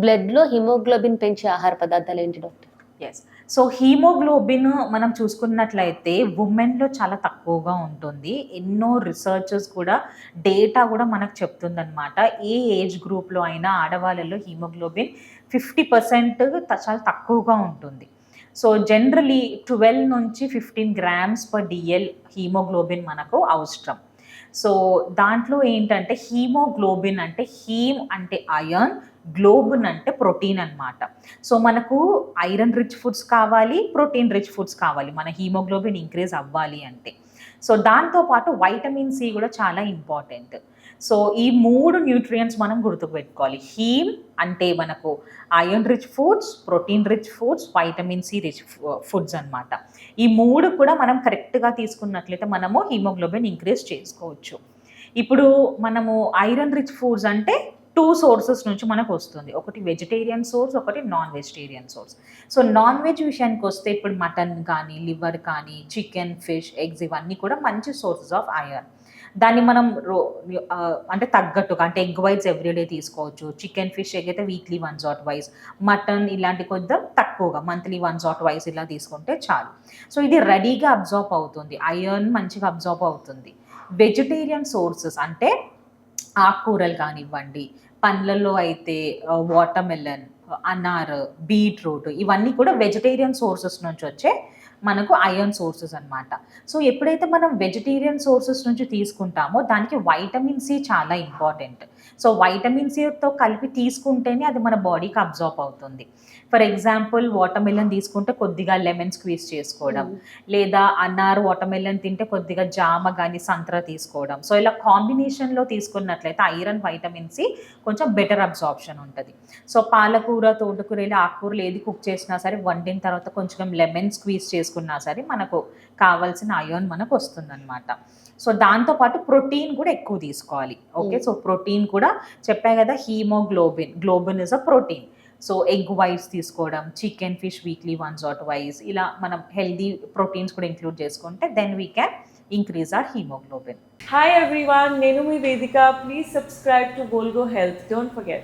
బ్లడ్‌లో హిమోగ్లోబిన్ పెంచే ఆహార పదార్థాలేంటి డాక్టర్? యెస్. సో, హీమోగ్లోబిన్ మనం చూసుకున్నట్లయితే వుమెన్‌లో చాలా తక్కువగా ఉంటుంది. ఎన్నో రిసర్చెస్ కూడా డేటా గూడా మనకు చెప్తుందనమాట. ఏ ఏజ్ గ్రూప్‌లో అయినా ఆడవాళ్ళలో హీమోగ్లోబిన్ 50% చాలా తక్కువగా ఉంటుంది. సో, జనరల్లీ 12 నుంచి 15 గ్రామ్స్ పర్ డీఎల్ హీమోగ్లోబిన్ మనకు అవసరం. సో, దాంట్లో ఏంటంటే హీమోగ్లోబిన్ అంటే హీమ్ అంటే అయర్న్, గ్లోబిన్ అంటే ప్రోటీన్ అనమాట. సో, మనకు ఐరన్ రిచ్ ఫుడ్స్ కావాలి, ప్రోటీన్ రిచ్ ఫుడ్స్ కావాలి. మన హీమోగ్లోబిన్ ఇంక్రీజ్ అవ్వాలి అంటే. సో, దాంతో పాటు వైటమిన్ సి కూడా చాలా ఇంపార్టెంట్. సో, ఈ 3 న్యూట్రియంట్స్ మనం గుర్తుపెట్టుకోవాలి. హీమ్ అంటే మనకు iron rich foods, protein rich foods, vitamin C rich foods అనమాట. ఈ 3 కూడా మనం కరెక్ట్‌గా తీసుకున్నట్లయితే మనము హీమోగ్లోబిన్ ఇంక్రీజ్ చేసుకోవచ్చు. ఇప్పుడు మనము ఐరన్ రిచ్ ఫుడ్స్ అంటే 2 సోర్సెస్ నుంచి మనకొస్తుంది. ఒకటి వెజిటేరియన్ సోర్స్, ఒకటి non vegetarian source. So, non veg విషయానికొస్తే ఇప్పుడు మటన్ కానీ, లివర్ కానీ, చికెన్, ఫిష్, ఎగ్స్ ఇవన్నీ కూడా మంచి సోర్సెస్ ఆఫ్ ఐరన్. దాన్ని మనం అంటే తగ్గట్టుగా అంటే ఎగ్ వైట్స్ ఎవ్రీడే తీసుకోవచ్చు. చికెన్, ఫిష్, ఎగ్ అయితే weekly once or twice. Mutton ఇలాంటి కొంచెం తక్కువగా మంత్లీ వన్స్ ఆర్ ట్వైస్ ఇలా తీసుకుంటే చాలు. సో, ఇది రెడీగా అబ్జార్బ్ అవుతుంది. ఐరన్ మంచిగా అబ్జార్బ్ అవుతుంది. వెజిటేరియన్ సోర్సెస్ అంటే ఆకుకూరలు కానివ్వండి, పండ్లలో అయితే వాటర్‌మెలన్, అనార్, బీట్రూట్ ఇవన్నీ కూడా వెజిటేరియన్ సోర్సెస్ నుంచి వచ్చే మనకు ఐరన్ సోర్సెస్ అనమాట. సో, ఎప్పుడైతే మనం వెజిటేరియన్ సోర్సెస్ నుంచి తీసుకుంటామో దానికి వైటమిన్ సి చాలా ఇంపార్టెంట్. సో, వైటమిన్ సితో కలిపి తీసుకుంటేనే అది మన బాడీకి అబ్జార్బ్ అవుతుంది. ఫర్ ఎగ్జాంపుల్ వాటర్‌మెలన్ తీసుకుంటే కొద్దిగా లెమన్ స్క్వీజ్ చేసుకోవడం, లేదా అనార్, వాటర్‌మెలన్ తింటే కొద్దిగా జామ గాని, సంత్రా తీసుకోవడం. సో, ఇలా కాంబినేషన్‌లో తీసుకున్నట్లయితే ఐరన్, వైటమిన్ సి కొంచెం బెటర్ అబ్జార్ప్షన్ ఉంటది. సో, పాలకూర, తోటకూర ఇలా ఆకుకూరలు ఏది కుక్ చేసినా సరే వండిన తర్వాత కొంచెం లెమన్ స్క్వీజ్ చేసుకున్నా సరే మనకు కావాల్సిన ఐరన్ మనకొస్తుందనమాట. సో, దాంతో పాటు ప్రోటీన్ కూడా ఎక్కువ తీసుకోవాలి. ఓకే. సో, ప్రోటీన్ కూడా చెప్పా కదా haemoglobin. Globin is a protein. So, egg whites తీసుకోవడం, chicken, fish weekly once or twice ఇలా మనం హెల్తీ ప్రోటీన్స్ కూడా ఇంక్లూడ్ చేసుకుంటే then we can increase our haemoglobin. Hi everyone, Nenu mi Vedika. Please subscribe to Volgo Health. Don't forget.